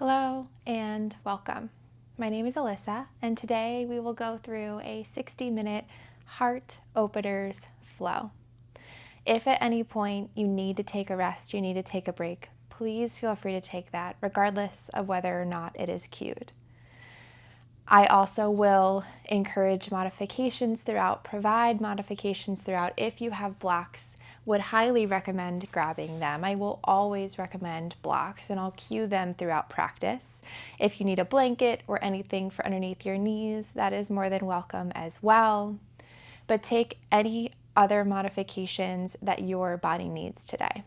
Hello and welcome. My name is Alyssa, and today we will go through a 60-minute heart openers flow. If at any point you need to take a rest, you need to take a break, please feel free to take that, regardless of whether or not it is cued. I also will encourage modifications throughout, provide modifications throughout. If you have blocks, would highly recommend grabbing them. I will always recommend blocks, and I'll cue them throughout practice. If you need a blanket or anything for underneath your knees, that is more than welcome as well. But take any other modifications that your body needs today.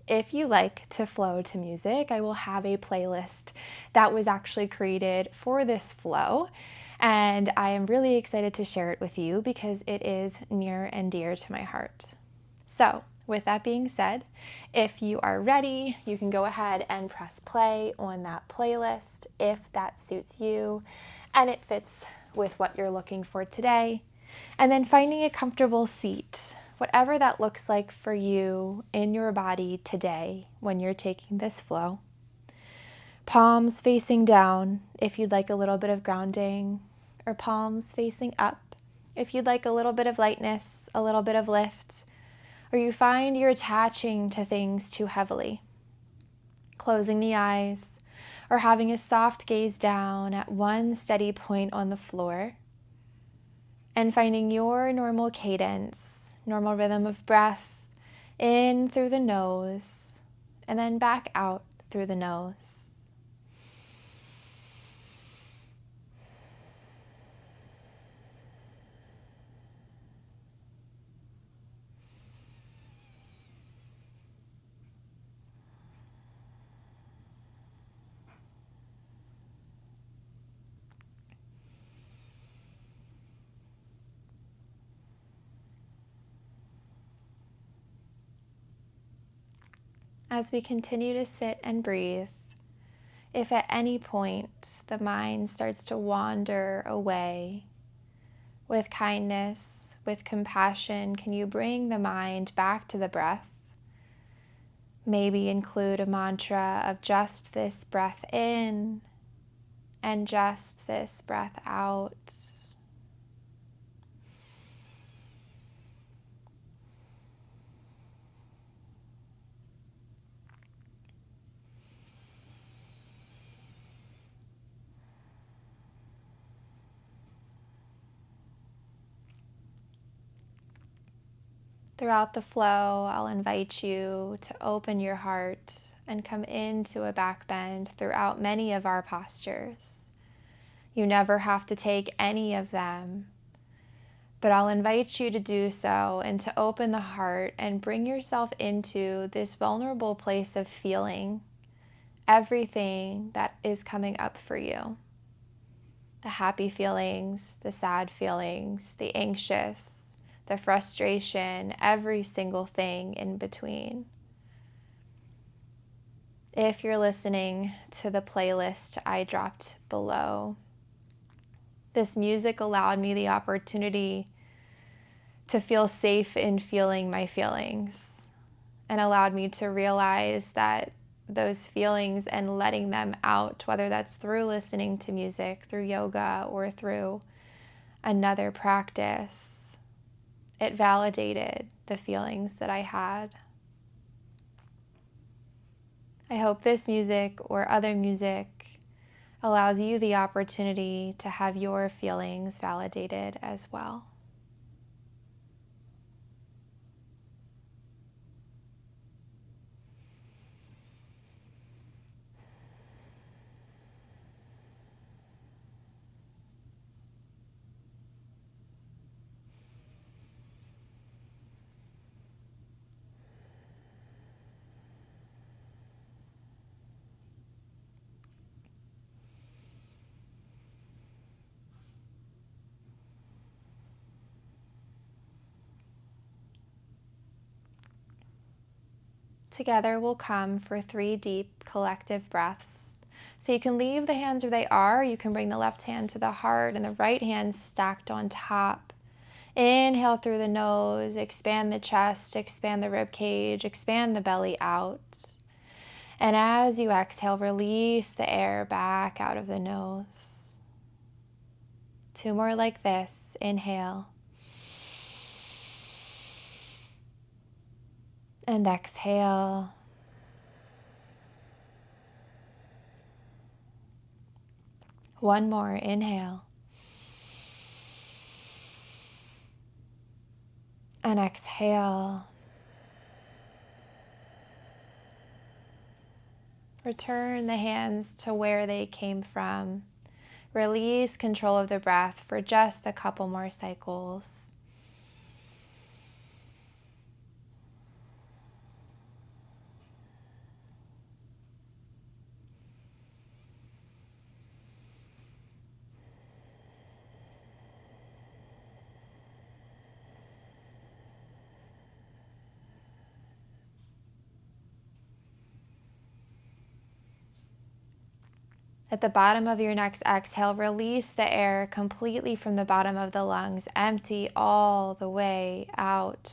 If you like to flow to music, I will have a playlist that was actually created for this flow, and I am really excited to share it with you because it is near and dear to my heart. So, with that being said, if you are ready, you can go ahead and press play on that playlist if that suits you and it fits with what you're looking for today. And then finding a comfortable seat, whatever that looks like for you in your body today when you're taking this flow. Palms facing down if you'd like a little bit of grounding, or palms facing up if you'd like a little bit of lightness, a little bit of lift, or you find you're attaching to things too heavily. Closing the eyes or having a soft gaze down at one steady point on the floor, and finding your normal cadence, normal rhythm of breath in through the nose and then back out through the nose. As we continue to sit and breathe, if at any point the mind starts to wander away, with kindness, with compassion, can you bring the mind back to the breath? Maybe include a mantra of just this breath in and just this breath out. Throughout the flow, I'll invite you to open your heart and come into a back bend throughout many of our postures. You never have to take any of them, but I'll invite you to do so and to open the heart and bring yourself into this vulnerable place of feeling everything that is coming up for you. The happy feelings, the sad feelings, the anxious, the frustration, every single thing in between. If you're listening to the playlist I dropped below, this music allowed me the opportunity to feel safe in feeling my feelings and allowed me to realize that those feelings and letting them out, whether that's through listening to music, through yoga, or through another practice, it validated the feelings that I had. I hope this music or other music allows you the opportunity to have your feelings validated as well. Together we'll come for 3 deep collective breaths. So you can leave the hands where they are. You can bring the left hand to the heart and the right hand stacked on top. Inhale through the nose, expand the chest, expand the rib cage, expand the belly out. And as you exhale, release the air back out of the nose. 2 more like this. Inhale. And exhale. One more. Inhale. And exhale. Return the hands to where they came from. Release control of the breath for just a couple more cycles. At the bottom of your next exhale, release the air completely from the bottom of the lungs. Empty all the way out.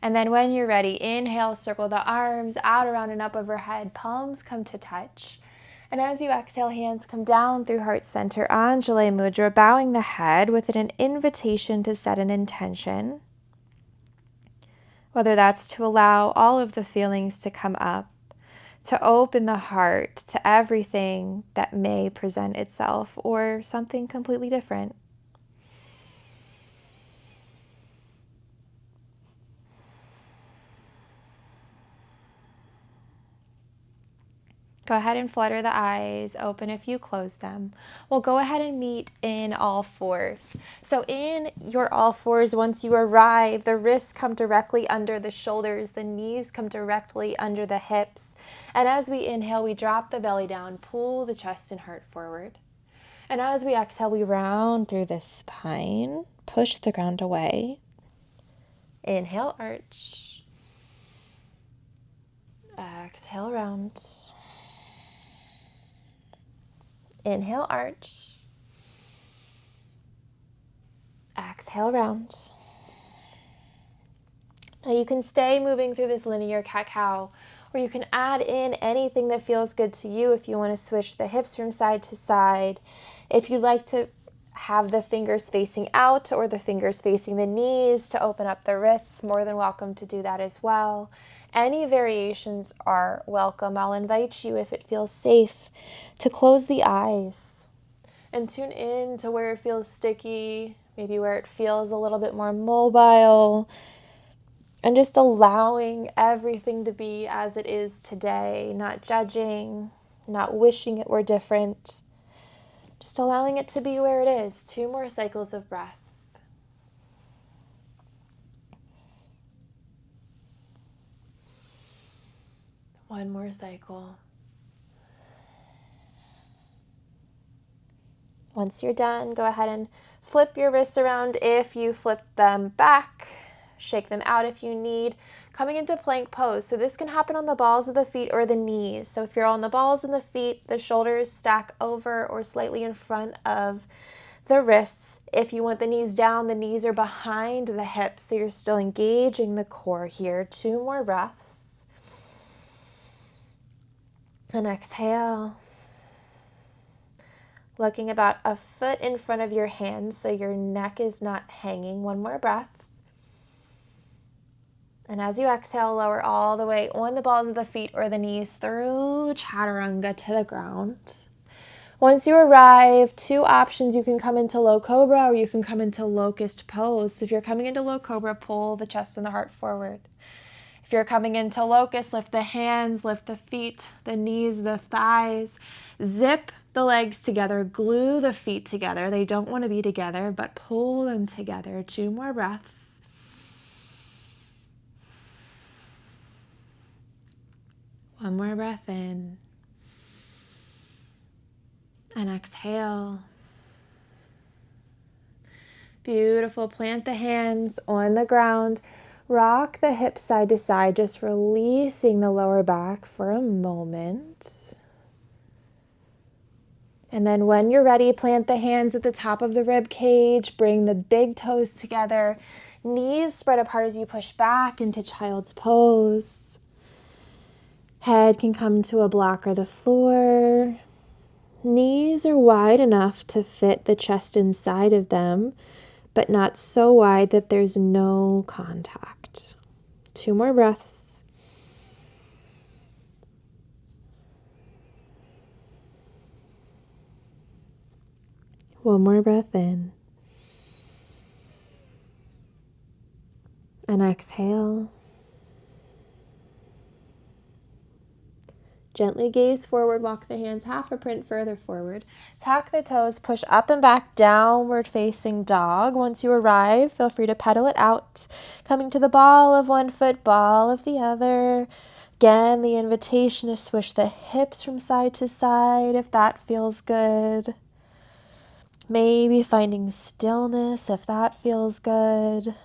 And then when you're ready, inhale, circle the arms out, around, and up overhead. Palms come to touch. And as you exhale, hands come down through heart center, Anjali Mudra, bowing the head with an invitation to set an intention. Whether that's to allow all of the feelings to come up, to open the heart to everything that may present itself, or something completely different. Go ahead and flutter the eyes, open if you close them. We'll go ahead and meet in all fours. So in your all fours, once you arrive, the wrists come directly under the shoulders, the knees come directly under the hips. And as we inhale, we drop the belly down, pull the chest and heart forward. And as we exhale, we round through the spine, push the ground away. Inhale, arch. Exhale, round. Inhale, arch. Exhale, round. Now you can stay moving through this linear cat-cow, or you can add in anything that feels good to you. If you want to switch the hips from side to side, if you'd like to have the fingers facing out or the fingers facing the knees to open up the wrists, more than welcome to do that as well. Any variations are welcome. I'll invite you, if it feels safe, to close the eyes and tune in to where it feels sticky, maybe where it feels a little bit more mobile, and just allowing everything to be as it is today, not judging, not wishing it were different, just allowing it to be where it is. 2 more cycles of breath. One more cycle. Once you're done, go ahead and flip your wrists around if you flip them back. Shake them out if you need. Coming into plank pose. So this can happen on the balls of the feet or the knees. So if you're on the balls and the feet, the shoulders stack over or slightly in front of the wrists. If you want the knees down, the knees are behind the hips. So you're still engaging the core here. 2 more breaths. And exhale. Looking about a foot in front of your hands so your neck is not hanging. 1 more breath. And as you exhale, lower all the way on the balls of the feet or the knees through chaturanga to the ground. Once you arrive, 2 options. You can come into low cobra or you can come into locust pose. So if you're coming into low cobra, pull the chest and the heart forward. If you're coming into locust, lift the hands, lift the feet, the knees, the thighs. Zip the legs together, glue the feet together. They don't want to be together, but pull them together. 2 more breaths. One more breath in. And exhale. Beautiful. Plant the hands on the ground. Rock the hips side to side, just releasing the lower back for a moment. And then when you're ready, plant the hands at the top of the rib cage. Bring the big toes together. Knees spread apart as you push back into child's pose. Head can come to a block or the floor. Knees are wide enough to fit the chest inside of them, but not so wide that there's no contact. 2 more breaths. One more breath in. And exhale. Gently gaze forward, walk the hands half a print further forward. Tuck the toes, push up and back, downward facing dog. Once you arrive, feel free to pedal it out. Coming to the ball of one foot, ball of the other. Again, the invitation to swish the hips from side to side if that feels good. Maybe finding stillness if that feels good.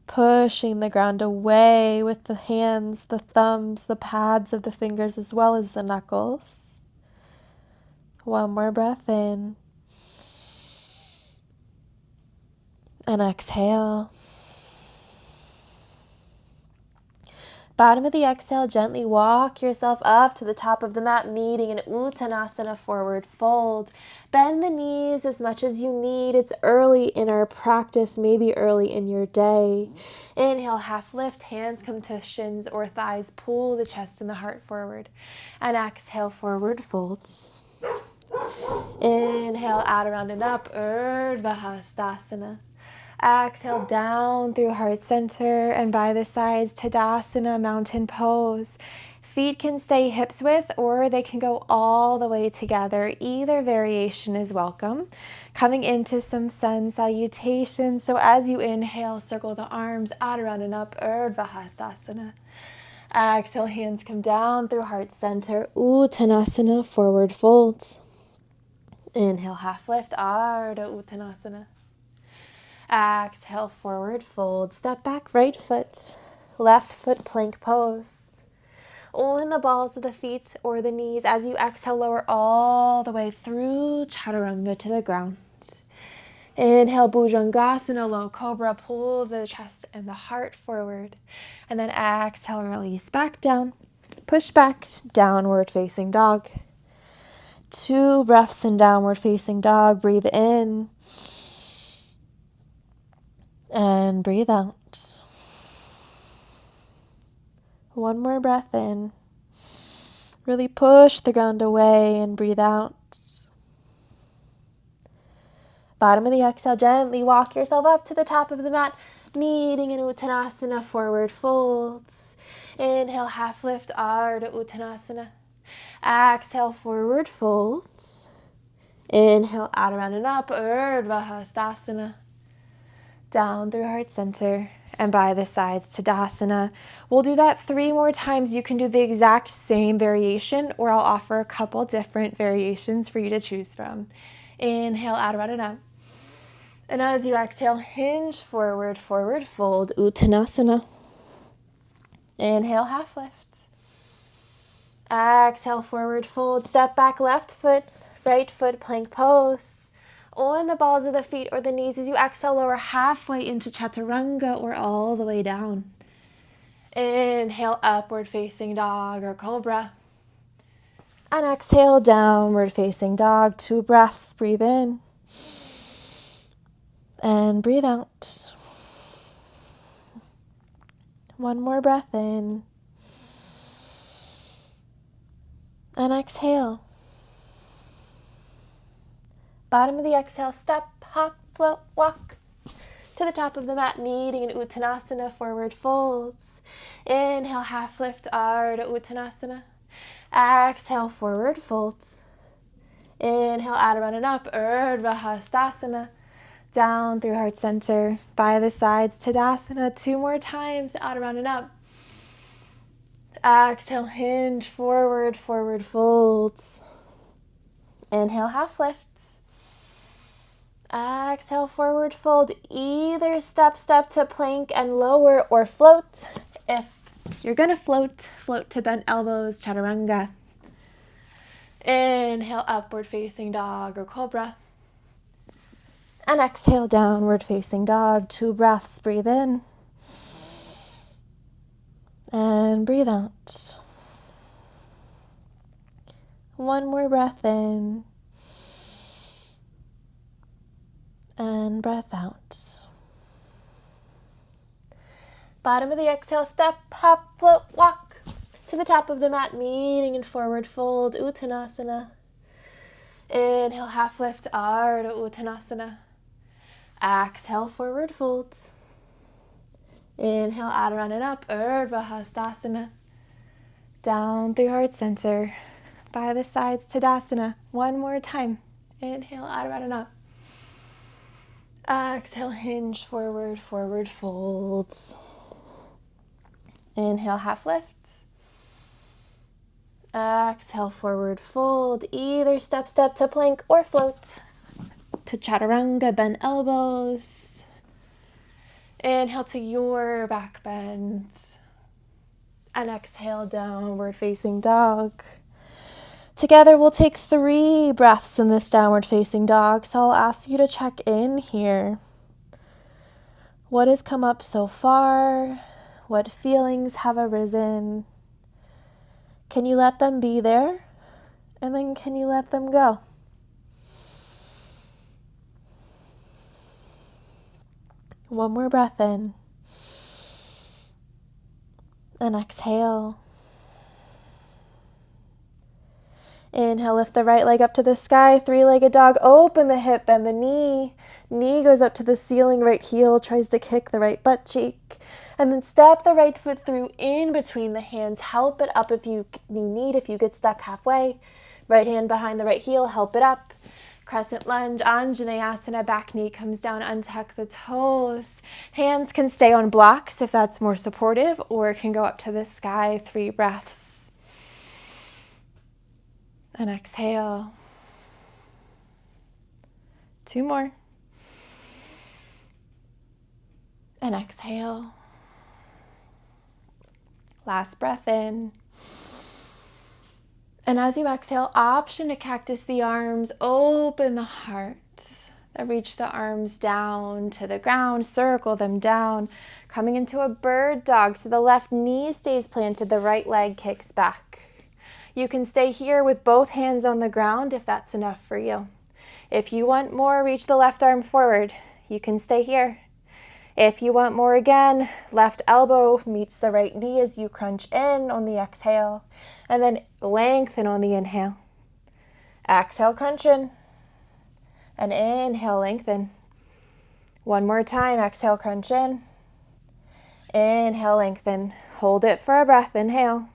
Pushing the ground away with the hands, the thumbs, the pads of the fingers, as well as the knuckles. One more breath in. And exhale. Bottom of the exhale, gently walk yourself up to the top of the mat, meeting an Uttanasana forward fold. Bend the knees as much as you need. It's early in our practice, maybe early in your day. Inhale, half lift, hands come to shins or thighs. Pull the chest and the heart forward. And exhale, forward folds. Inhale, out, around, and up, Urdhva Hastasana. Exhale down through heart center and by the sides, Tadasana, mountain pose. Feet can stay hips width or they can go all the way together. Either variation is welcome. Coming into some sun salutation. So as you inhale, circle the arms out, around, and up, Urdhva Hastasana. Exhale, hands come down through heart center, Uttanasana, forward folds. Inhale, half lift, Ardha Uttanasana. Exhale, forward fold. Step back, right foot, left foot plank pose. On the balls of the feet or the knees. As you exhale, lower all the way through Chaturanga to the ground. Inhale, Bhujangasana, low cobra. Pull the chest and the heart forward. And then exhale, release back down. Push back, downward facing dog. 2 breaths in downward facing dog. Breathe in. And breathe out. 1 more breath in. Really push the ground away and breathe out. Bottom of the exhale, gently walk yourself up to the top of the mat, meeting in Uttanasana, forward folds. Inhale, half lift, Ardha Uttanasana. Exhale, forward folds. Inhale, out, around, and up, Urdhva Hastasana. Down through heart center and by the sides, Tadasana. We'll do that 3 more times. You can do the exact same variation, or I'll offer a couple different variations for you to choose from. Inhale, out, around, and up. And as you exhale, hinge forward, forward fold, Uttanasana. Inhale, half lift. Exhale, forward fold. Step back, left foot, right foot, plank pose. On the balls of the feet or the knees. As you exhale, lower halfway into Chaturanga or all the way down. Inhale, upward facing dog or cobra. And exhale, downward facing dog. 2 breaths, breathe in. And breathe out. 1 more breath in. And exhale. Bottom of the exhale, step, hop, float, walk to the top of the mat, meeting in Uttanasana, forward folds. Inhale, half lift, Ardha Uttanasana. Exhale, forward folds. Inhale, out, around, and up, Urdhva Hastasana. Down through heart center, by the sides, Tadasana. 2 more times, out, around, and up. Exhale, hinge, forward, forward folds. Inhale, half lifts. Exhale, forward fold. Either step to plank and lower or float. If you're gonna float, float to bent elbows, Chaturanga. Inhale, upward facing dog or cobra. And exhale, downward facing dog. 2 breaths, breathe in. And breathe out. One more breath in. And breath out. Bottom of the exhale, step, hop, float, walk to the top of the mat, meeting in forward fold, Uttanasana. Inhale, half lift, Ardha Uttanasana. Exhale, forward folds. Inhale, Adho up, Urdhva Hastasana. Down through heart center, by the sides, Tadasana. One more time. Inhale, Adho up. Exhale, hinge forward, forward folds. Inhale, half lift. Exhale, forward fold. Either step to plank or float to chaturanga, bend elbows. Inhale to your back bend. And exhale, downward facing dog. Together we'll take 3 breaths in this downward facing dog. So I'll ask you to check in here. What has come up so far? What feelings have arisen? Can you let them be there? And then can you let them go? One more breath in. And exhale. Inhale, lift the right leg up to the sky, 3-legged dog, open the hip, bend the knee. Knee goes up to the ceiling, right heel tries to kick the right butt cheek. And then step the right foot through in between the hands. Help it up if you need, if you get stuck halfway. Right hand behind the right heel, help it up. Crescent lunge, Anjaneyasana, back knee comes down, untuck the toes. Hands can stay on blocks if that's more supportive, or it can go up to the sky, 3 breaths. And exhale. 2 more. And exhale. Last breath in. And as you exhale, option to cactus the arms, open the heart. Reach the arms down to the ground, circle them down, coming into a bird dog. So the left knee stays planted, the right leg kicks back. You can stay here with both hands on the ground if that's enough for you. If you want more, reach the left arm forward. You can stay here. If you want more again, left elbow meets the right knee as you crunch in on the exhale, and then lengthen on the inhale. Exhale, crunch in, and inhale, lengthen. One more time, exhale, crunch in. Inhale, lengthen. Hold it for a breath, inhale.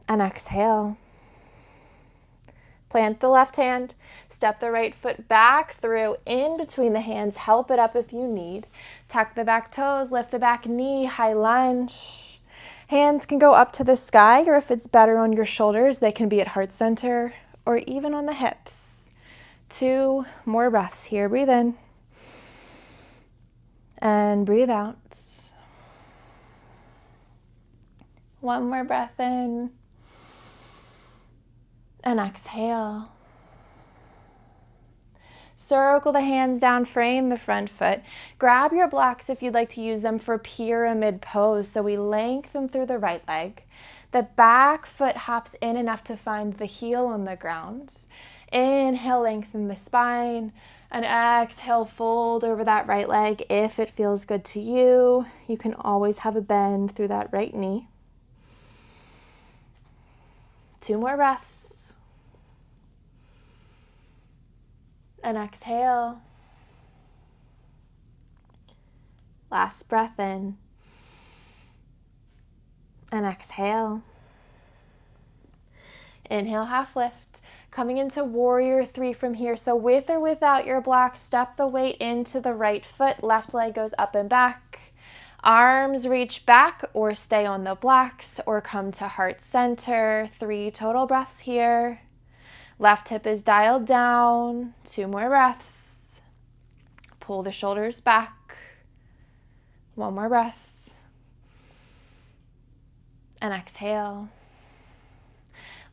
And exhale. Plant the left hand, step the right foot back through in between the hands, help it up if you need. Tuck the back toes, lift the back knee, high lunge. Hands can go up to the sky, or if it's better on your shoulders, they can be at heart center or even on the hips. 2 more breaths here. Breathe in and breathe out. 1 more breath in. And exhale. Circle the hands down, frame the front foot. Grab your blocks if you'd like to use them for pyramid pose. So we lengthen through the right leg. The back foot hops in enough to find the heel on the ground. Inhale, lengthen the spine. And exhale, fold over that right leg if it feels good to you. You can always have a bend through that right knee. 2 more breaths. And exhale. Last breath in. And exhale. Inhale, half lift. Coming into warrior 3 from here. So with or without your block, step the weight into the right foot. Left leg goes up and back. Arms reach back or stay on the blocks or come to heart center. 3 total breaths here. Left hip is dialed down. 2 more breaths. Pull the shoulders back. 1 more breath. And exhale.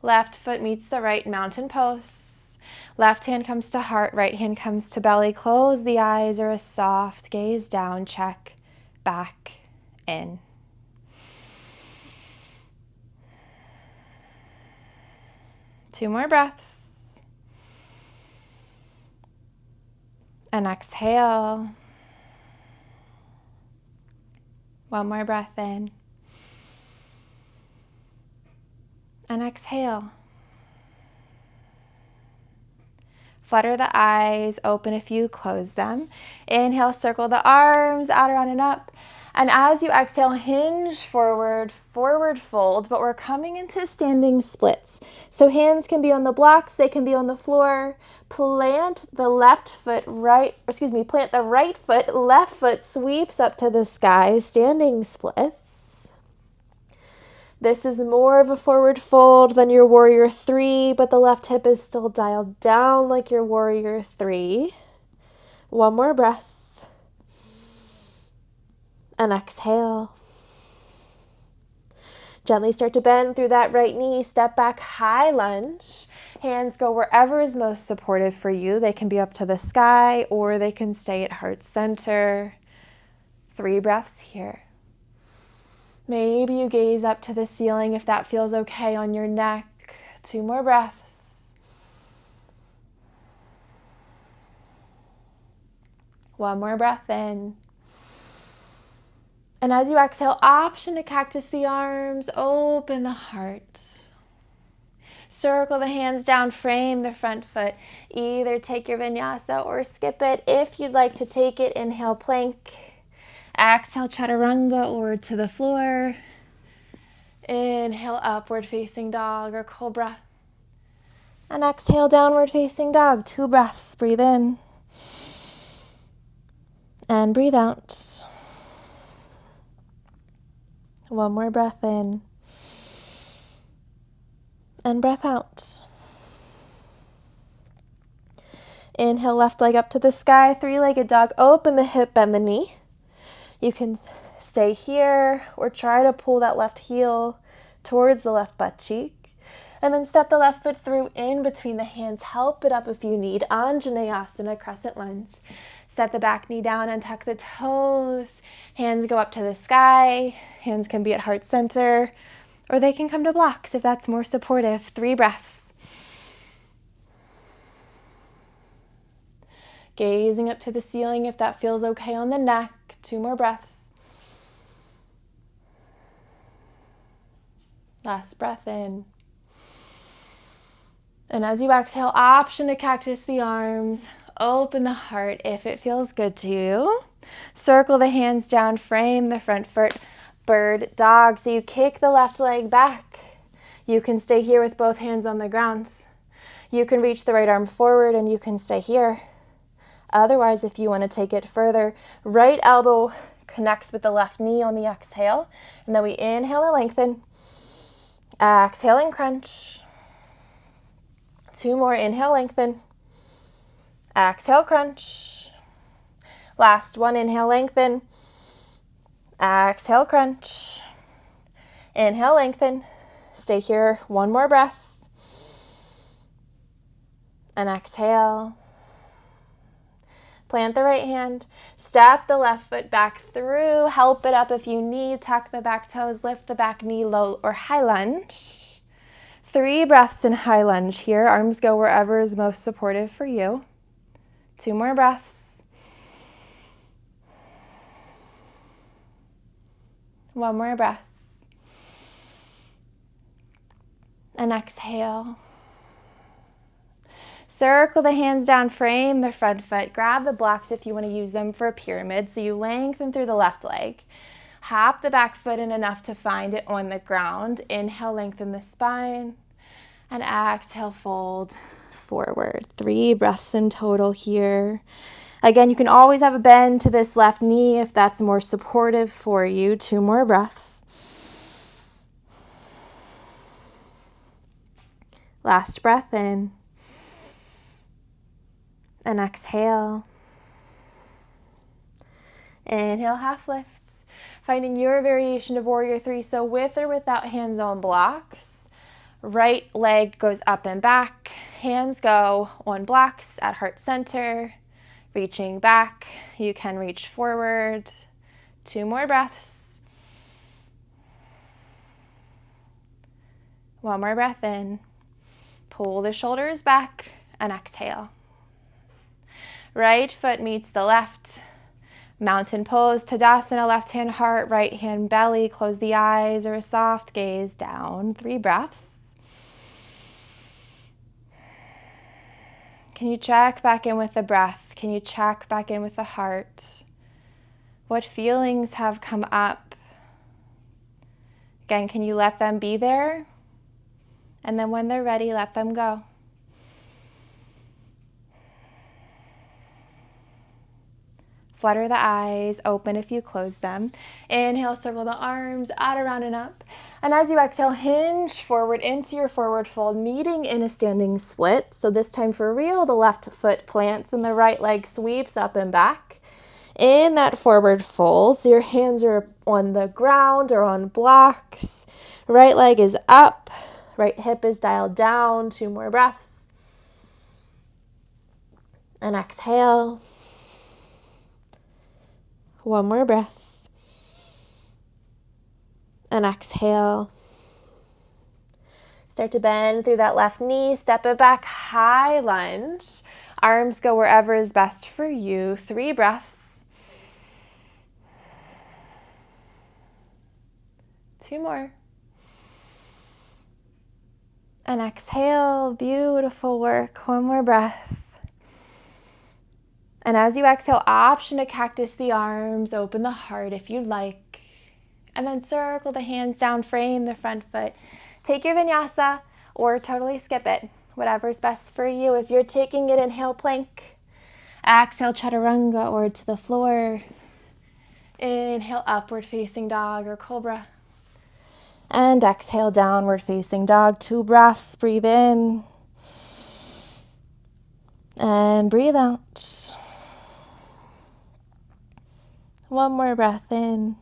Left foot meets the right, mountain pose. Left hand comes to heart, right hand comes to belly. Close the eyes or a soft gaze down. Check back in. 2 more breaths. And exhale. 1 more breath in. And exhale. Flutter the eyes, open if you close them. Inhale, circle the arms out, around, and up. And as you exhale, hinge forward, forward fold, but we're coming into standing splits. So hands can be on the blocks, they can be on the floor. Plant the right foot, left foot sweeps up to the sky, standing splits. This is more of a forward fold than your warrior 3, but the left hip is still dialed down like your warrior 3. 1 more breath. And exhale. Gently start to bend through that right knee. Step back, high lunge. Hands go wherever is most supportive for you. They can be up to the sky or they can stay at heart center. 3 breaths here. Maybe you gaze up to the ceiling if that feels okay on your neck. 2 more breaths. One more breath in. And as you exhale, option to cactus the arms, open the heart. Circle the hands down, frame the front foot. Either take your vinyasa or skip it. If you'd like to take it, inhale, plank. Exhale, chaturanga or to the floor. Inhale, upward facing dog or cobra. And exhale, downward facing dog. 2 breaths. Breathe in. And breathe out. 1 more breath in. And breath out. Inhale, left leg up to the sky. 3-legged dog. Open the hip, bend the knee. You can stay here or try to pull that left heel towards the left butt cheek. And then step the left foot through in between the hands. Help it up if you need. Anjaneyasana, crescent lunge. Set the back knee down and tuck the toes. Hands go up to the sky. Hands can be at heart center or they can come to blocks if that's more supportive. 3 breaths. Gazing up to the ceiling if that feels okay on the neck. 2 more breaths. Last breath in. And as you exhale, option to cactus the arms. Open the heart if it feels good to you. Circle the hands down, frame the front foot, bird dog. So you kick the left leg back. You can stay here with both hands on the ground. You can reach the right arm forward and you can stay here. Otherwise, if you want to take it further, right elbow connects with the left knee on the exhale. And then we inhale and lengthen. Exhale and crunch. 2 more. Inhale, lengthen. Exhale, crunch. Last one. Inhale, lengthen. Exhale, crunch. Inhale, lengthen. Stay here. 1 more breath. And exhale. Plant the right hand, step the left foot back through, help it up if you need, tuck the back toes, lift the back knee, low or high lunge. 3 breaths in high lunge here, arms go wherever is most supportive for you. 2 more breaths. 1 more breath. And exhale. Circle the hands down, frame the front foot. Grab the blocks if you want to use them for a pyramid. So you lengthen through the left leg. Hop the back foot in enough to find it on the ground. Inhale, lengthen the spine. And exhale, fold forward. 3 breaths in total here. Again, you can always have a bend to this left knee if that's more supportive for you. 2 more breaths. Last breath in. And exhale. Inhale, half lifts. Finding your variation of warrior 3. So with or without hands on blocks. Right leg goes up and back. Hands go on blocks at heart center. Reaching back. You can reach forward. 2 more breaths. 1 more breath in. pull the shoulders back and exhale. Right foot meets the left. Mountain pose, Tadasana, left hand heart, right hand belly. Close the eyes or a soft gaze down. 3 breaths. Can you check back in with the breath? Can you check back in with the heart? What feelings have come up? Again, can you let them be there? And then when they're ready, let them go. Flutter the eyes, open if you close them. Inhale, circle the arms, out, around, and up. And as you exhale, hinge forward into your forward fold, meeting in a standing split. So this time for real, the left foot plants and the right leg sweeps up and back. In that forward fold, so your hands are on the ground or on blocks. Right leg is up, right hip is dialed down. 2 more breaths. And exhale. 1 more breath. And exhale. Start to bend through that left knee. Step it back, high lunge. Arms go wherever is best for you. 3 breaths. 2 more. And exhale. Beautiful work. 1 more breath. And as you exhale, option to cactus the arms, open the heart if you'd like. And then circle the hands down, frame the front foot. Take your vinyasa or totally skip it, whatever's best for you. If you're taking it, inhale, plank. Exhale, chaturanga or to the floor. Inhale, upward facing dog or cobra. And exhale, downward facing dog. 2 breaths, breathe in. And breathe out. 1 more breath in.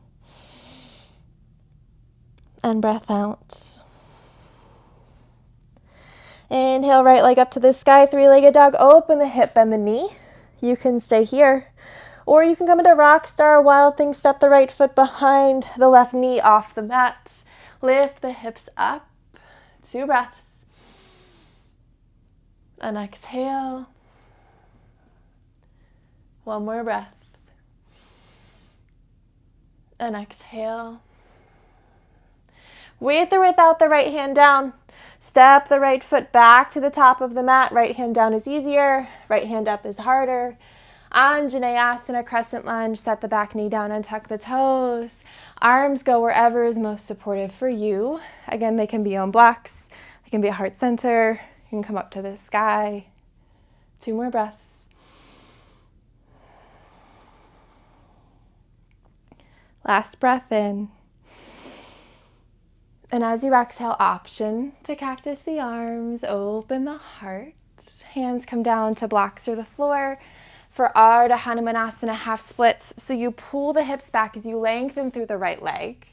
And breath out. Inhale, right leg up to the sky, 3-legged dog. Open the hip, bend the knee. You can stay here. Or you can come into rock star, wild thing, step the right foot behind the left knee off the mat. Lift the hips up. 2 breaths. And exhale. 1 more breath. And exhale. With or without the right hand down, step the right foot back to the top of the mat. Right hand down is easier. Right hand up is harder. Anjaneyasana, crescent lunge. Set the back knee down and tuck the toes. Arms go wherever is most supportive for you. Again, they can be on blocks. They can be a heart center. You can come up to the sky. 2 more breaths. Last breath in. And as you exhale, option to cactus the arms, open the heart. Hands come down to blocks or the floor. For Ardha Hanumanasana, half splits. So you pull the hips back as you lengthen through the right leg.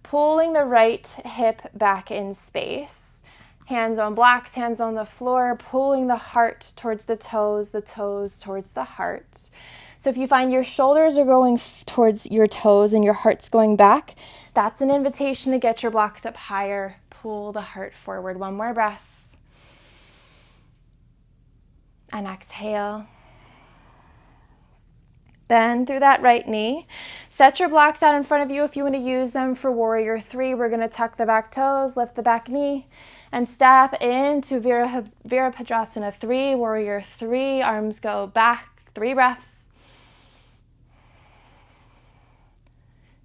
Pulling the right hip back in space. Hands on blocks, hands on the floor, pulling the heart towards the toes towards the heart. So if you find your shoulders are going towards your toes and your heart's going back, that's an invitation to get your blocks up higher. Pull the heart forward. 1 more breath. And exhale. Bend through that right knee. Set your blocks out in front of you if you want to use them for warrior 3. We're going to tuck the back toes, lift the back knee, and step into Virabhadrasana 3, warrior 3. Arms go back. 3 breaths.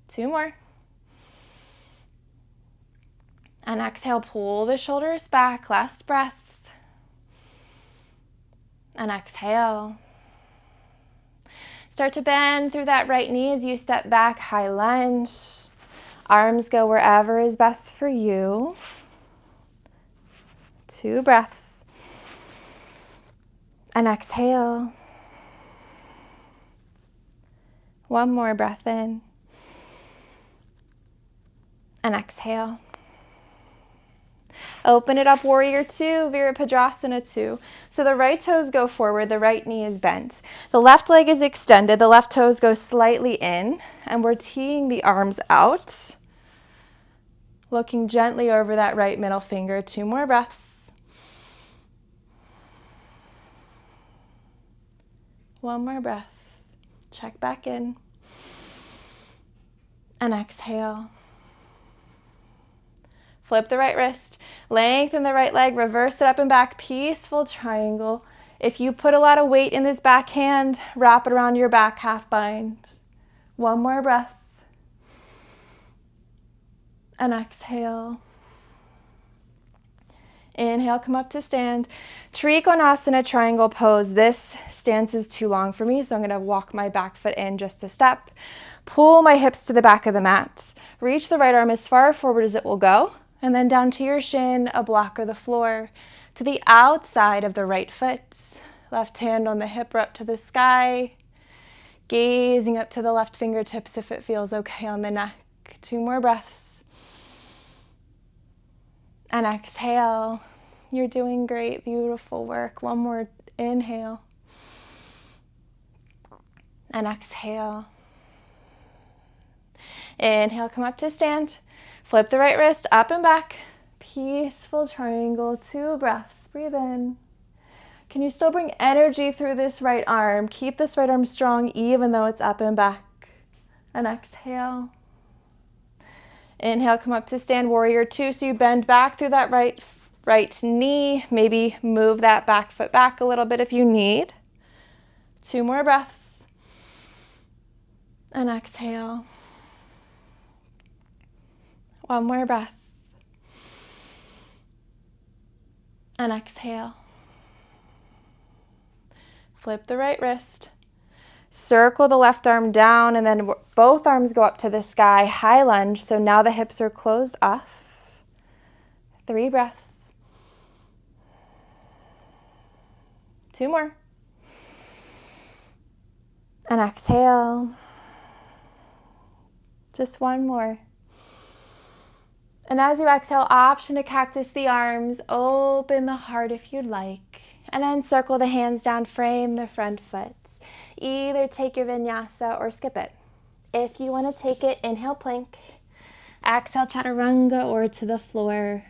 2 more. And exhale, pull the shoulders back. Last breath. And exhale. Start to bend through that right knee as you step back, high lunge. Arms go wherever is best for you. 2 breaths. And exhale. 1 more breath in. And exhale. Open it up, warrior 2, Virabhadrasana 2. So the right toes go forward, the right knee is bent. The left leg is extended, the left toes go slightly in, and we're teeing the arms out. Looking gently over that right middle finger. 2 more breaths. One more breath. Check back in. And exhale. Flip the right wrist, lengthen the right leg, reverse it up and back, peaceful triangle. If you put a lot of weight in this back hand, wrap it around your back, half bind. One more breath. And exhale. Inhale, come up to stand. Trikonasana triangle pose. This stance is too long for me, so I'm gonna walk my back foot in just a step. Pull my hips to the back of the mat. Reach the right arm as far forward as it will go, and then down to your shin, a block or the floor, to the outside of the right foot. Left hand on the hip or up to the sky. Gazing up to the left fingertips if it feels okay on the neck. 2 more breaths. And exhale. You're doing great, beautiful work. One more inhale. And exhale. Inhale, come up to stand. Flip the right wrist up and back. Peaceful triangle, 2 breaths. Breathe in. Can you still bring energy through this right arm? Keep this right arm strong even though it's up and back. And exhale. Inhale, come up to stand, warrior 2. So you bend back through that right knee. Maybe move that back foot back a little bit if you need. 2 more breaths. And exhale. 1 more breath. And exhale. Flip the right wrist. Circle the left arm down, and then both arms go up to the sky, high lunge. So now the hips are closed off. 3 breaths. 2 more. And exhale. Just 1 more. And as you exhale, option to cactus the arms, open the heart if you'd like. And then circle the hands down, frame the front foot. Either take your vinyasa or skip it. If you want to take it, inhale plank. Exhale chaturanga or to the floor.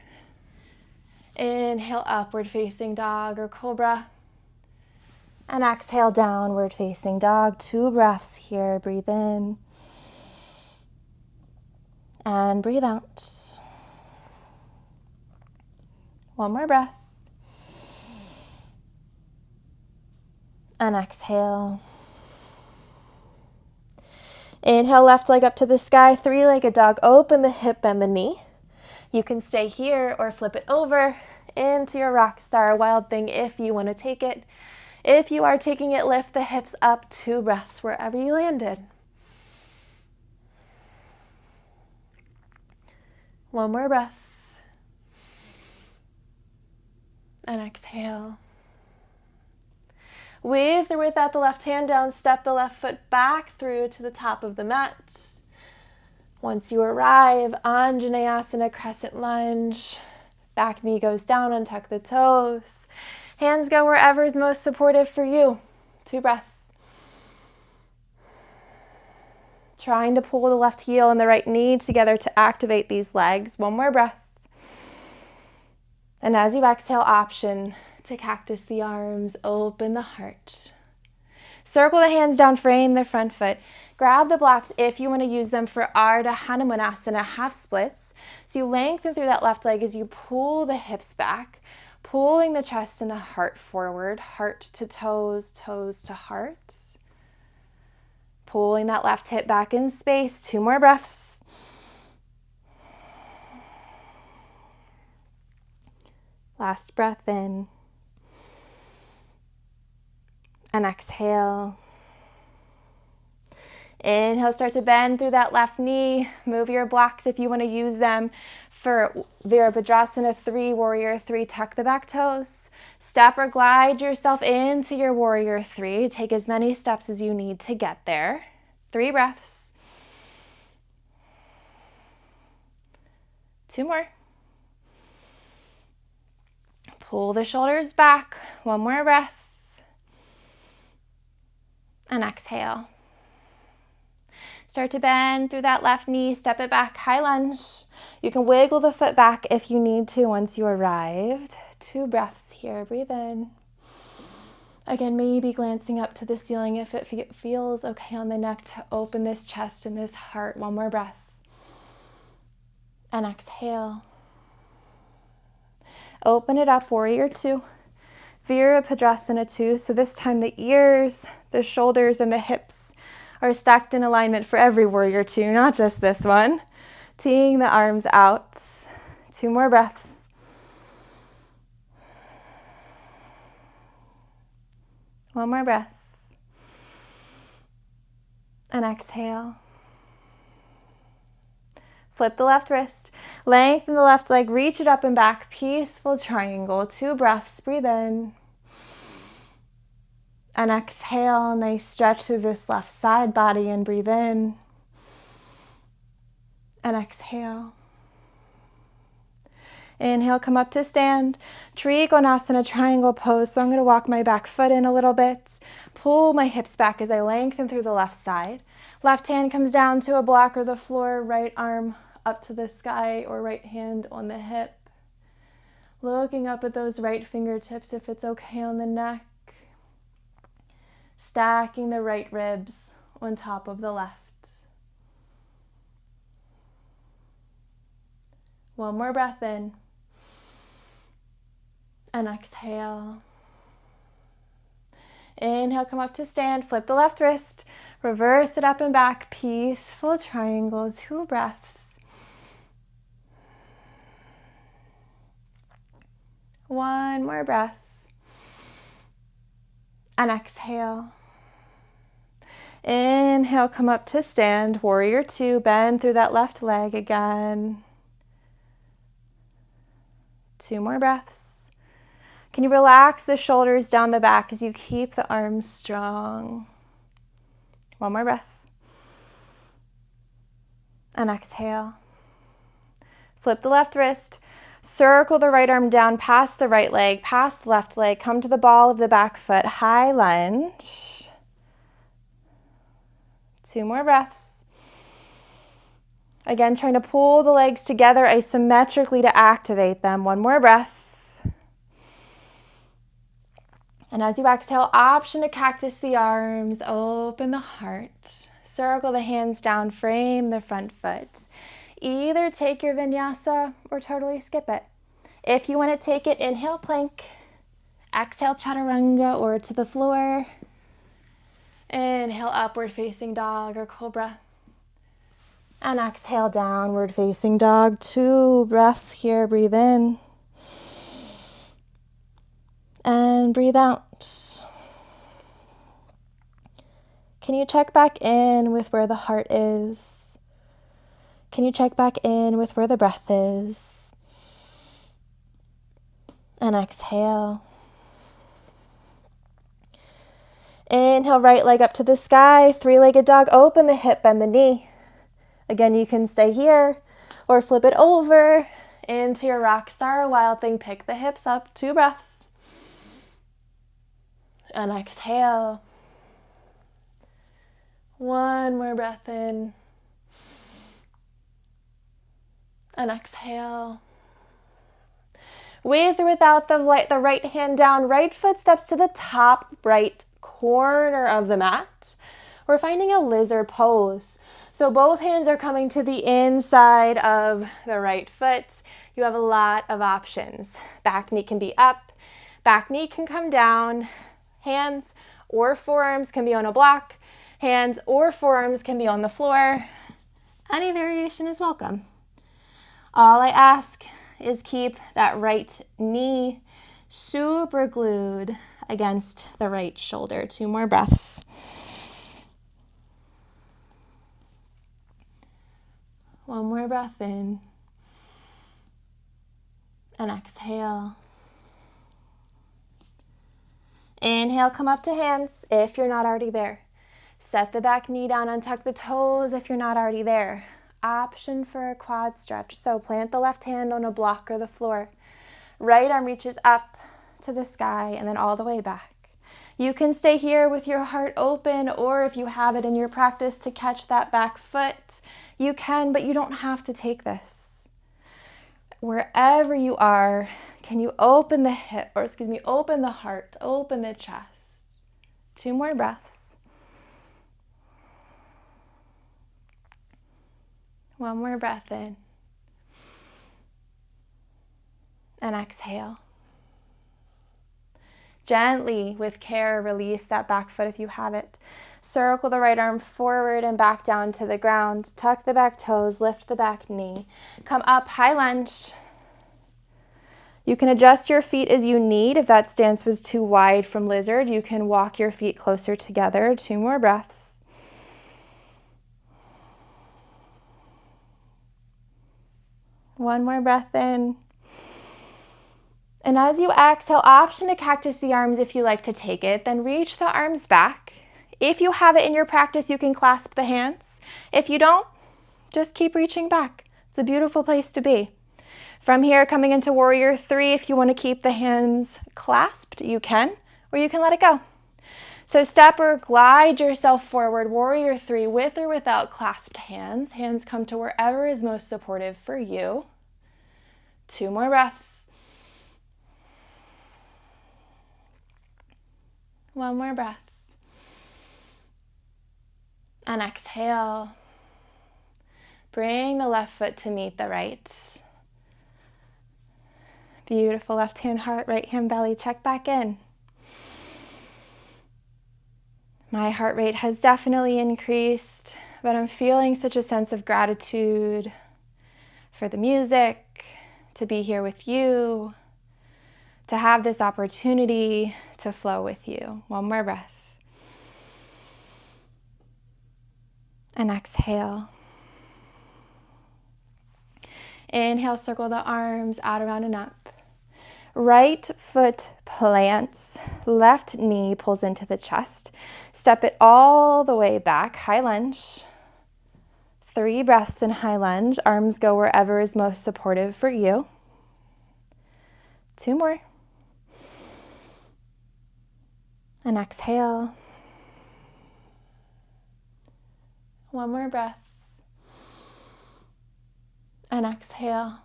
Inhale upward facing dog or cobra. And exhale downward facing dog. 2 breaths here. Breathe in. And breathe out. 1 more breath. And exhale. Inhale, left leg up to the sky, 3-legged dog. Open the hip, bend the knee. You can stay here or flip it over into your rock star wild thing if you want to take it. If you are taking it, lift the hips up, 2 breaths wherever you landed. 1 more breath. And exhale. With or without the left hand down, step the left foot back through to the top of the mat. Once you arrive, Anjaneyasana, crescent lunge. Back knee goes down, untuck the toes. Hands go wherever is most supportive for you. 2 breaths. Trying to pull the left heel and the right knee together to activate these legs. 1 more breath. And as you exhale, option to cactus the arms, open the heart. Circle the hands down, frame the front foot. Grab the blocks if you want to use them for Ardha Hanumanasana, half splits. So you lengthen through that left leg as you pull the hips back, pulling the chest and the heart forward, heart to toes, toes to heart. Pulling that left hip back in space. 2 more breaths. Last breath in. And exhale. Inhale, start to bend through that left knee. Move your blocks if you want to use them for Virabhadrasana 3, Warrior 3. Tuck the back toes. Step or glide yourself into your Warrior 3. Take as many steps as you need to get there. 3 breaths. 2 more. Pull the shoulders back. 1 more breath. And exhale. Start to bend through that left knee, step it back, high lunge. You can wiggle the foot back if you need to once you arrived. 2 breaths here, breathe in. Again, maybe glancing up to the ceiling if it feels okay on the neck to open this chest and this heart. One more breath. And exhale. Open it up, warrior two. Virabhadrasana 2. So this time the ears, the shoulders, and the hips are stacked in alignment for every warrior two, not just this one. Teeing the arms out. 2 more breaths. One more breath. And exhale. Flip the left wrist. Lengthen the left leg. Reach it up and back. Peaceful triangle. 2 breaths. Breathe in. And exhale. Nice stretch through this left side body and breathe in. And exhale. Inhale, come up to stand. Trikonasana, triangle pose. So I'm going to walk my back foot in a little bit. Pull my hips back as I lengthen through the left side. Left hand comes down to a block or the floor. Right arm up to the sky or right hand on the hip. Looking up at those right fingertips if it's okay on the neck. Stacking the right ribs on top of the left. One more breath in. And exhale. Inhale, come up to stand. Flip the left wrist. Reverse it up and back. Peaceful triangle. 2 breaths. One more breath. And exhale. Inhale, come up to stand. Warrior 2. Bend through that left leg again. 2 more breaths. Can you relax the shoulders down the back as you keep the arms strong? One more breath. And exhale. Flip the left wrist. Circle the right arm down past the right leg, past the left leg. Come to the ball of the back foot. High lunge. 2 more breaths. Again, trying to pull the legs together isometrically to activate them. 1 more breath. And as you exhale, option to cactus the arms, open the heart. Circle the hands down, frame the front foot. Either take your vinyasa or totally skip it. If you want to take it, inhale, plank. Exhale, chaturanga or to the floor. Inhale, upward facing dog or cobra. And exhale, downward facing dog. 2 breaths here. Breathe in. And breathe out. Can you check back in with where the heart is? Can you check back in with where the breath is? And exhale. Inhale, right leg up to the sky. 3-legged dog. Open the hip, bend the knee. Again, you can stay here or flip it over into your rock star wild thing. Pick the hips up. 2 breaths. And exhale. 1 more breath in. And exhale. With or without the right hand down, right foot steps to the top right corner of the mat. We're finding a lizard pose. So both hands are coming to the inside of the right foot. You have a lot of options. Back knee can be up, back knee can come down. Hands or forearms can be on a block. Hands or forearms can be on the floor. Any variation is welcome. All I ask is keep that right knee super glued against the right shoulder. 2 more breaths. One more breath in. And exhale. Inhale, come up to hands if you're not already there. Set the back knee down, untuck the toes if you're not already there. Option for a quad stretch. So plant the left hand on a block or the floor. Right arm reaches up to the sky and then all the way back. You can stay here with your heart open, or if you have it in your practice to catch that back foot, you can, but you don't have to take this. Wherever you are, can you open the hip, open the heart, open the chest. 2 more breaths. 1 more breath in. And exhale. Gently, with care, release that back foot if you have it. Circle the right arm forward and back down to the ground. Tuck the back toes, lift the back knee. Come up, high lunge. You can adjust your feet as you need. If that stance was too wide from lizard, you can walk your feet closer together. 2 more breaths. One more breath in. And as you exhale, option to cactus the arms if you like to take it. Then reach the arms back. If you have it in your practice, you can clasp the hands. If you don't, just keep reaching back. It's a beautiful place to be. From here, coming into warrior 3, if you want to keep the hands clasped, you can, or you can let it go. So step or glide yourself forward, warrior 3, with or without clasped hands. Hands come to wherever is most supportive for you. 2 more breaths. 1 more breath. And exhale. Bring the left foot to meet the right. Beautiful. Left hand heart, right hand belly. Check back in. My heart rate has definitely increased, but I'm feeling such a sense of gratitude for the music, to be here with you, to have this opportunity to flow with you. 1 more breath. And exhale. Inhale, circle the arms out, around, and up. Right foot plants, left knee pulls into the chest. Step it all the way back, high lunge. 3 breaths in high lunge. Arms go wherever is most supportive for you. 2 more. And exhale. 1 more breath. And exhale.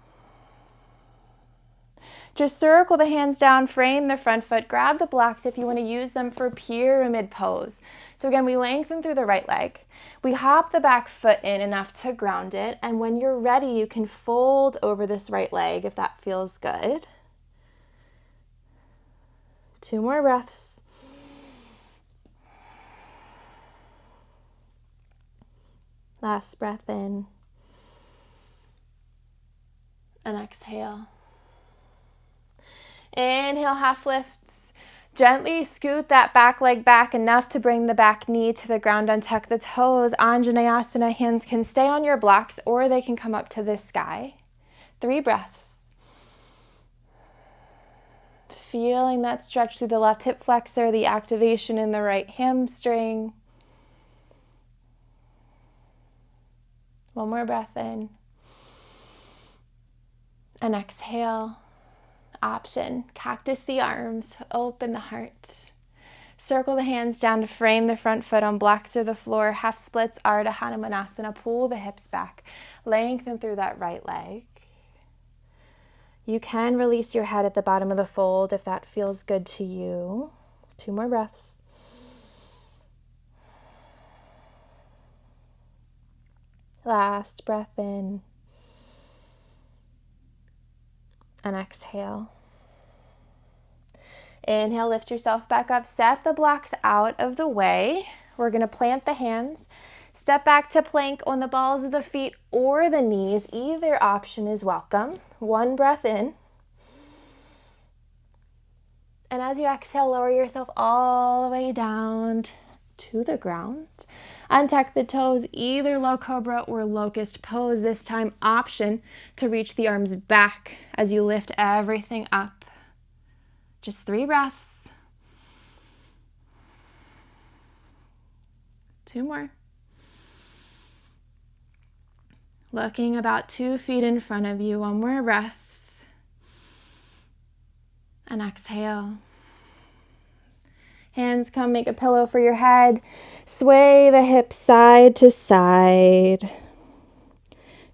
Just circle the hands down, frame the front foot, grab the blocks if you want to use them for pyramid pose. So again, we lengthen through the right leg. We hop the back foot in enough to ground it, and when you're ready, you can fold over this right leg if that feels good. 2 more breaths. Last breath in. And exhale. Inhale, half lifts. Gently scoot that back leg back enough to bring the back knee to the ground. Untuck the toes. Anjaneyasana. Hands can stay on your blocks or they can come up to the sky. 3 breaths. Feeling that stretch through the left hip flexor, the activation in the right hamstring. 1 more breath in. And exhale. Option, cactus the arms, open the heart. Circle the hands down to frame the front foot on blocks or the floor. Half splits, Ardha Hanumanasana. Pull the hips back. Lengthen through that right leg. You can release your head at the bottom of the fold if that feels good to you. 2 more breaths. Last breath in. And exhale. Inhale, lift yourself back up. Set the blocks out of the way. We're going to plant the hands. Step back to plank on the balls of the feet or the knees. Either option is welcome. 1 breath in. And as you exhale, lower yourself all the way down to the ground. Untuck the toes, either low cobra or locust pose. This time, option to reach the arms back as you lift everything up. Just 3 breaths. 2 more. Looking about 2 feet in front of you. 1 more breath. And exhale. Hands come, make a pillow for your head. Sway the hips side to side.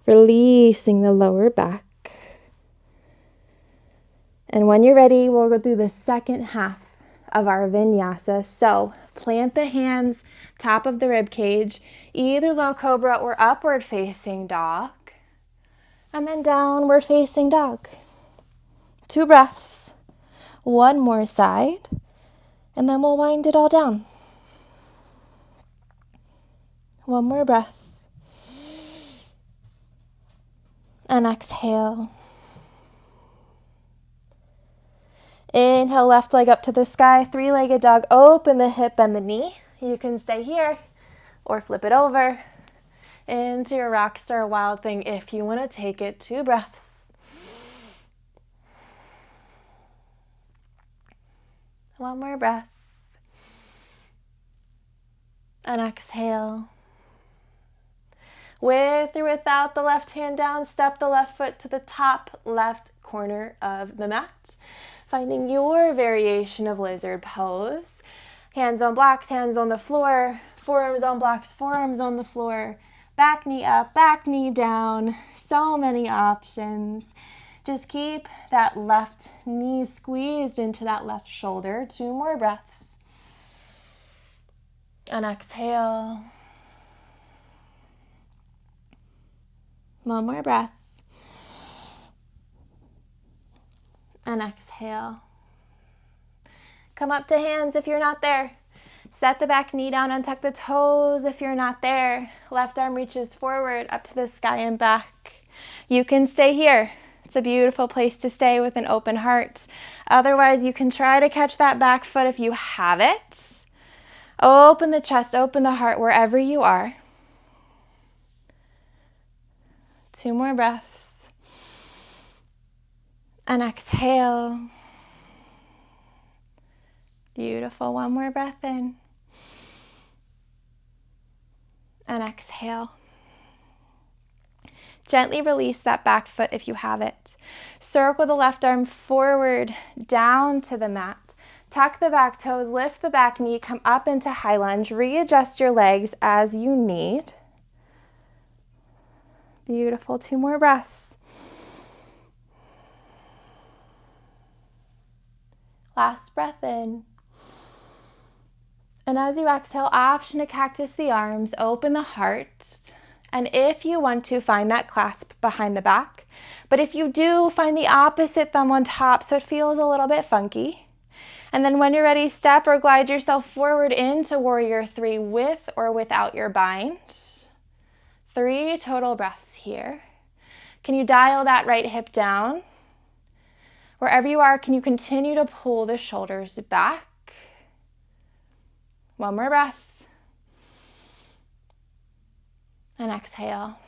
Releasing the lower back. And when you're ready, we'll go through the second half of our vinyasa. So Plant the hands top of the rib cage, either low cobra or upward facing dog. And then downward facing dog. 2 breaths. 1 more side. And then we'll wind it all down. 1 more breath. And exhale. Inhale, left leg up to the sky, 3-legged dog. Open the hip and the knee. You can stay here or flip it over into your rock star wild thing if you want to take it. 2 breaths. 1 more breath. And exhale. With or without the left hand down, step the left foot to the top left corner of the mat. Finding your variation of lizard pose. Hands on blocks, hands on the floor. Forearms on blocks, forearms on the floor. Back knee up, back knee down. So many options. Just keep that left knee squeezed into that left shoulder. 2 more breaths. And exhale. 1 more breath. And exhale. Come up to hands if you're not there. Set the back knee down, untuck the toes if you're not there. Left arm reaches forward up to the sky and back. You can stay here. It's a beautiful place to stay with an open heart. Otherwise, you can try to catch that back foot if you have it. Open the chest, open the heart wherever you are. 2 more breaths. And exhale. Beautiful. 1 more breath in. And exhale. Gently release that back foot if you have it. Circle the left arm forward, down to the mat. Tuck the back toes, lift the back knee, come up into high lunge. Readjust your legs as you need. Beautiful. 2 more breaths. Last breath in. And as you exhale, option to cactus the arms, open the heart. And if you want to, find that clasp behind the back. But if you do, find the opposite thumb on top so it feels a little bit funky. And then when you're ready, step or glide yourself forward into Warrior 3 with or without your bind. 3 total breaths here. Can you dial that right hip down? Wherever you are, can you continue to pull the shoulders back? 1 more breath. And exhale.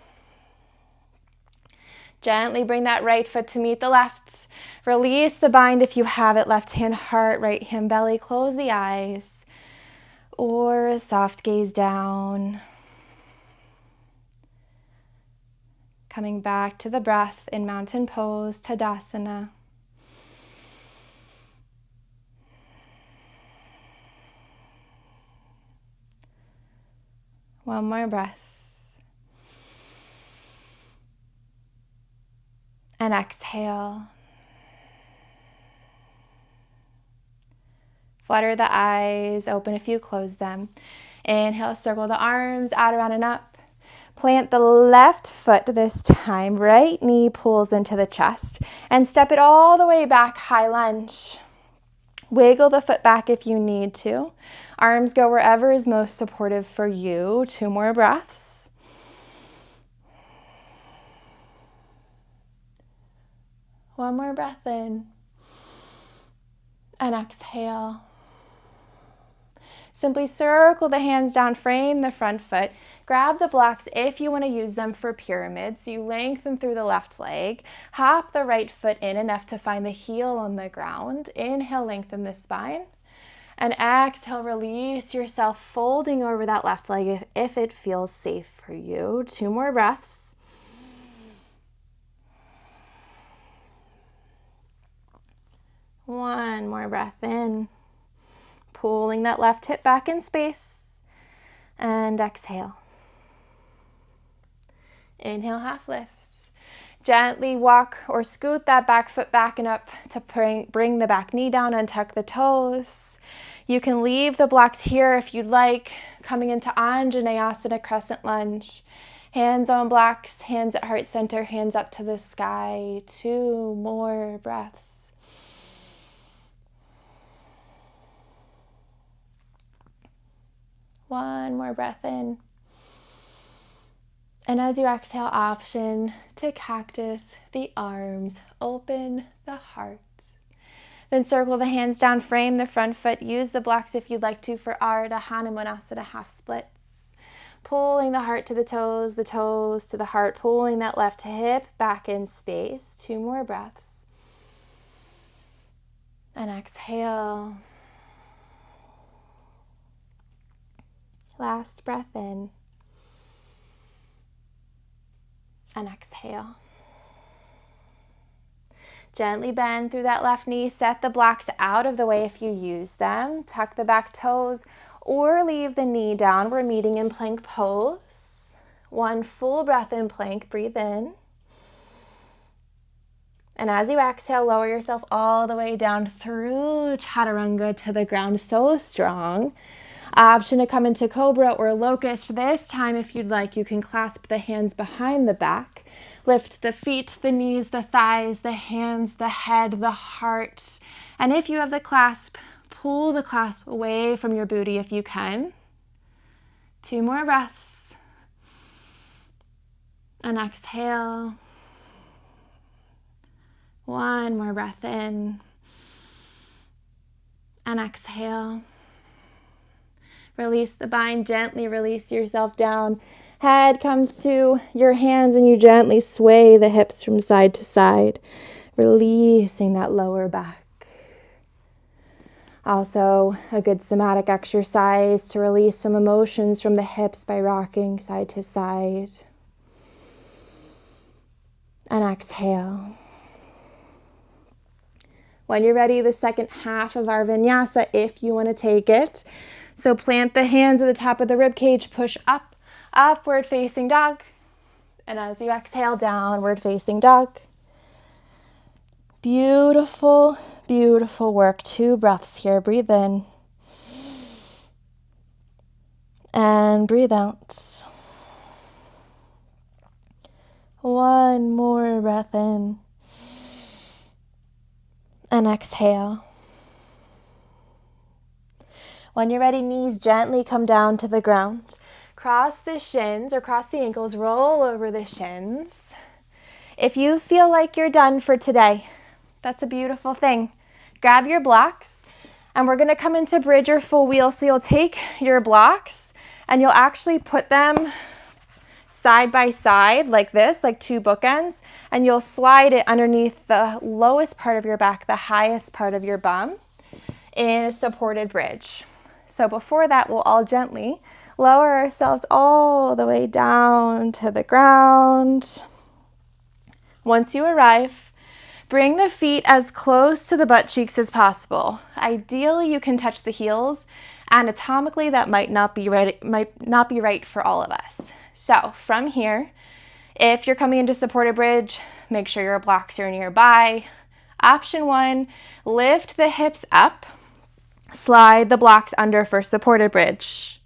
Gently bring that right foot to meet the left. Release the bind if you have it. Left hand heart, right hand belly. Close the eyes. Or a soft gaze down. Coming back to the breath in mountain pose, Tadasana. One more breath. And exhale. Flutter the eyes, open if you close them. Inhale, circle the arms out, around, and up. Plant the left foot this time. Right knee pulls into the chest. And step it all the way back, high lunge. Wiggle the foot back if you need to. Arms go wherever is most supportive for you. 2 more breaths. One more breath in. And exhale. Simply circle the hands down, frame the front foot. Grab the blocks if you want to use them for pyramids. You lengthen through the left leg. Hop the right foot in enough to find the heel on the ground. Inhale, lengthen the spine. And exhale, release yourself, folding over that left leg if it feels safe for you. 2 more breaths. One more breath in. Pulling that left hip back in space. And exhale. Inhale, half lift. Gently walk or scoot that back foot back and up to bring the back knee down, untuck the toes. You can leave the blocks here if you'd like, coming into Anjaneyasana, Crescent Lunge. Hands on blocks, hands at heart center, hands up to the sky. 2 more breaths. One more breath in. And as you exhale, option to cactus the arms, open the heart. Then circle the hands down, frame the front foot. Use the blocks if you'd like to for Ardha Hanumanasana half splits. Pulling the heart to the toes to the heart, pulling that left hip back in space. 2 more breaths. And exhale. Last breath in. And exhale. Gently bend through that left knee. Set the blocks out of the way if you use them. Tuck the back toes or leave the knee down. We're meeting in plank pose. 1 full breath in plank. Breathe in. And as you exhale, lower yourself all the way down through chaturanga to the ground. So strong. Option to come into cobra or locust. This time, if you'd like, you can clasp the hands behind the back. Lift the feet, the knees, the thighs, the hands, the head, the heart. And if you have the clasp, pull the clasp away from your booty if you can. 2 more breaths. And exhale. 1 more breath in. And exhale. Release the bind, gently release yourself down. Head comes to your hands and you gently sway the hips from side to side, releasing that lower back. Also, a good somatic exercise to release some emotions from the hips by rocking side to side. And exhale. When you're ready, the second half of our vinyasa, if you want to take it. So plant the hands at the top of the rib cage, push up, upward facing dog. And as you exhale, downward facing dog. Beautiful, beautiful work. 2 breaths here. Breathe in. And breathe out. 1 more breath in. And exhale. When you're ready, knees gently come down to the ground. Cross the shins or cross the ankles, roll over the shins. If you feel like you're done for today, that's a beautiful thing. Grab your blocks and we're gonna come into bridge or full wheel. So you'll take your blocks and you'll actually put them side by side like this, like 2 bookends, and you'll slide it underneath the lowest part of your back, the highest part of your bum in a supported bridge. So before that, we'll all gently lower ourselves all the way down to the ground. Once you arrive, bring the feet as close to the butt cheeks as possible. Ideally, you can touch the heels. Anatomically, that might not be right for all of us. So from here, if you're coming into supported bridge, make sure your blocks are nearby. Option 1, lift the hips up. Slide the blocks under for supported bridge.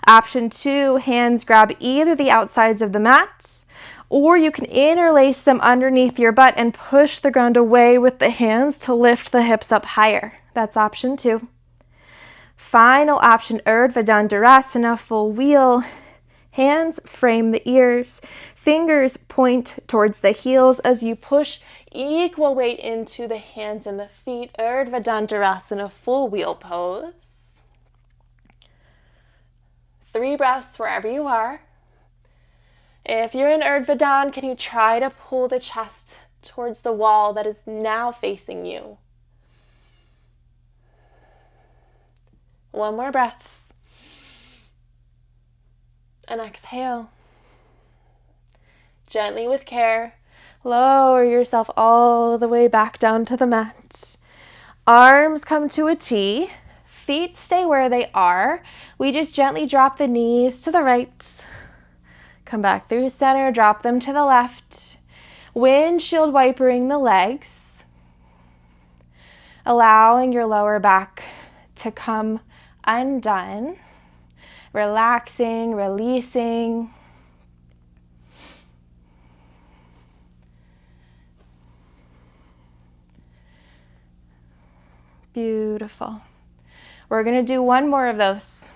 Option 2, hands grab either the outsides of the mat, or you can interlace them underneath your butt and push the ground away with the hands to lift the hips up higher. That's option 2. Final option, Urdhva Dandasana, full wheel. Hands frame the ears. Fingers point towards the heels as you push equal weight into the hands and the feet. Urdhva Dandasana, full wheel pose. 3 breaths wherever you are. If you're in Urdhva Dhan, can you try to pull the chest towards the wall that is now facing you? 1 more breath. And exhale. Gently with care, lower yourself all the way back down to the mat. Arms come to a T. Feet stay where they are. We just gently drop the knees to the right. Come back through center, drop them to the left. Windshield wipering the legs. Allowing your lower back to come undone, relaxing, releasing. Beautiful. We're going to do one more of those.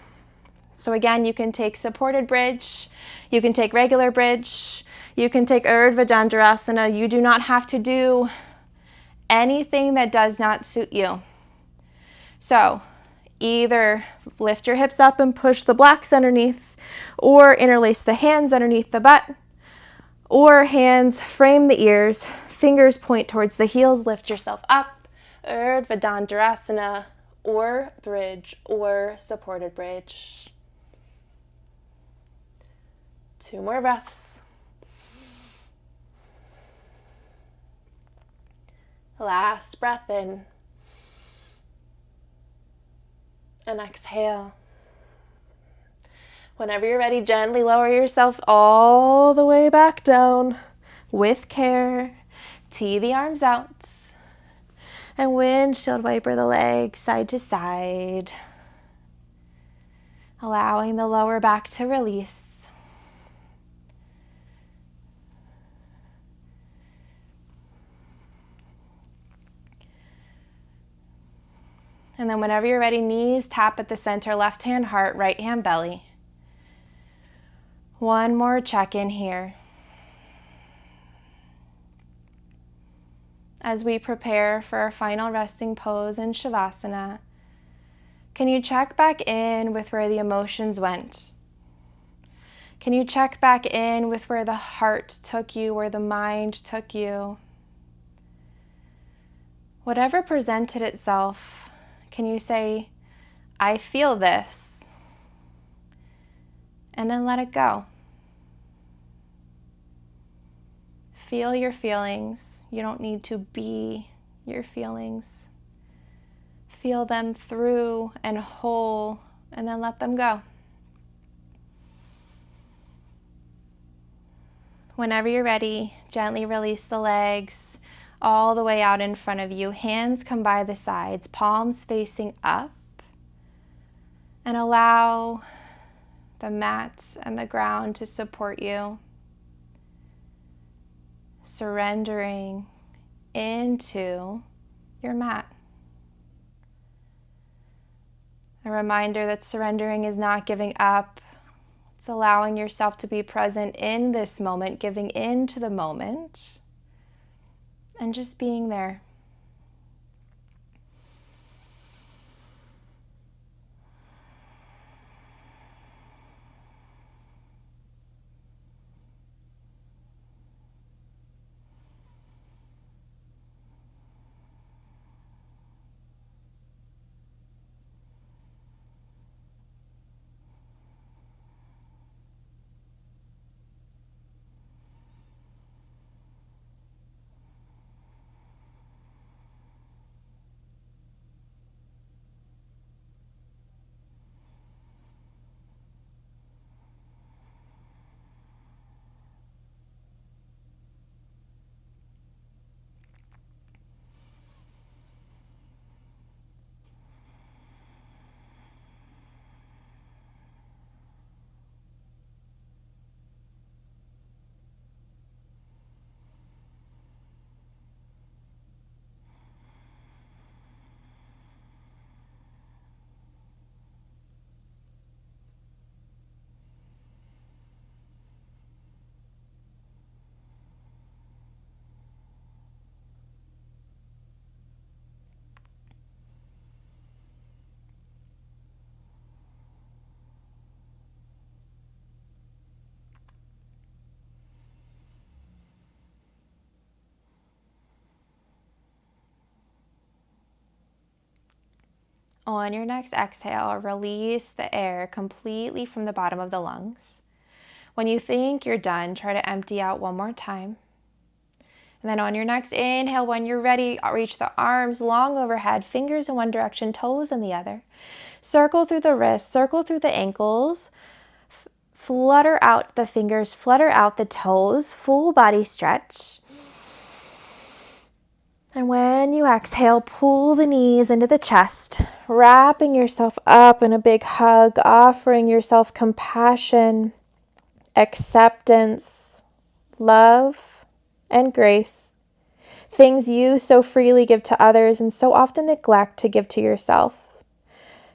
So again, you can take supported bridge, you can take regular bridge, you can take Urdhva Dandasana. You do not have to do anything that does not suit you. So either lift your hips up and push the blocks underneath, or interlace the hands underneath the butt, or hands frame the ears, fingers point towards the heels, lift yourself up, Urdhva Dandasana, or bridge, or supported bridge. 2 more breaths. Last breath in. And exhale. Whenever you're ready, gently lower yourself all the way back down with care. Tee the arms out. And windshield wiper the legs side to side. Allowing the lower back to release. And then whenever you're ready, knees tap at the center, left hand heart, right hand belly. One more check-in here. As we prepare for our final resting pose in Shavasana, can you check back in with where the emotions went? Can you check back in with where the heart took you, where the mind took you? Whatever presented itself, can you say, I feel this, and then let it go? Feel your feelings. You don't need to be your feelings. Feel them through and whole, and then let them go. Whenever you're ready, gently release the legs all the way out in front of you. Hands come by the sides, palms facing up, and allow the mat and the ground to support you. Surrendering into your mat. A reminder that surrendering is not giving up. It's allowing yourself to be present in this moment, giving into the moment, and just being there. On your next exhale, release the air completely from the bottom of the lungs. When you think you're done, try to empty out one more time. And then on your next inhale, when you're ready, reach the arms long overhead, fingers in one direction, toes in the other. Circle through the wrists, circle through the ankles, flutter out the fingers, flutter out the toes, full body stretch. And when you exhale, pull the knees into the chest, wrapping yourself up in a big hug, offering yourself compassion, acceptance, love, and grace. Things you so freely give to others and so often neglect to give to yourself.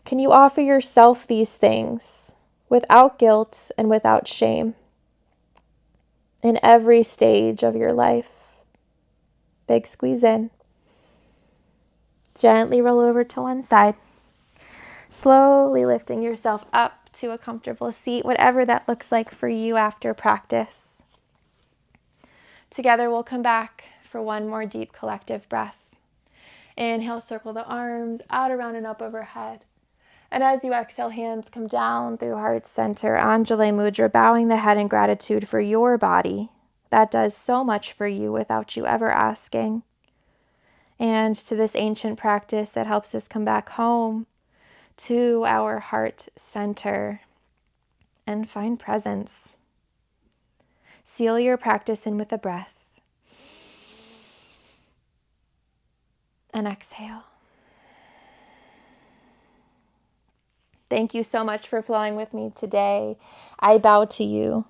Can you offer yourself these things without guilt and without shame in every stage of your life? Big squeeze in. Gently roll over to one side. Slowly lifting yourself up to a comfortable seat, whatever that looks like for you after practice. Together we'll come back for one more deep collective breath. Inhale, circle the arms out, around, and up overhead. And as you exhale, hands come down through heart center, Anjali Mudra, bowing the head in gratitude for your body. That does so much for you without you ever asking. And to this ancient practice that helps us come back home to our heart center and find presence. Seal your practice in with a breath. And exhale. Thank you so much for flowing with me today. I bow to you.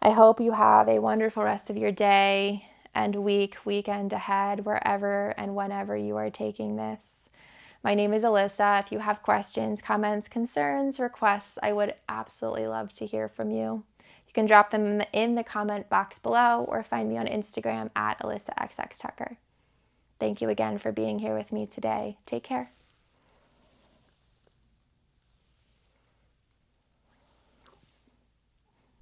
I hope you have a wonderful rest of your day and weekend ahead, wherever and whenever you are taking this. My name is Alyssa. If you have questions, comments, concerns, requests, I would absolutely love to hear from you. You can drop them in the comment box below or find me on Instagram at AlyssaXXTucker. Thank you again for being here with me today. Take care.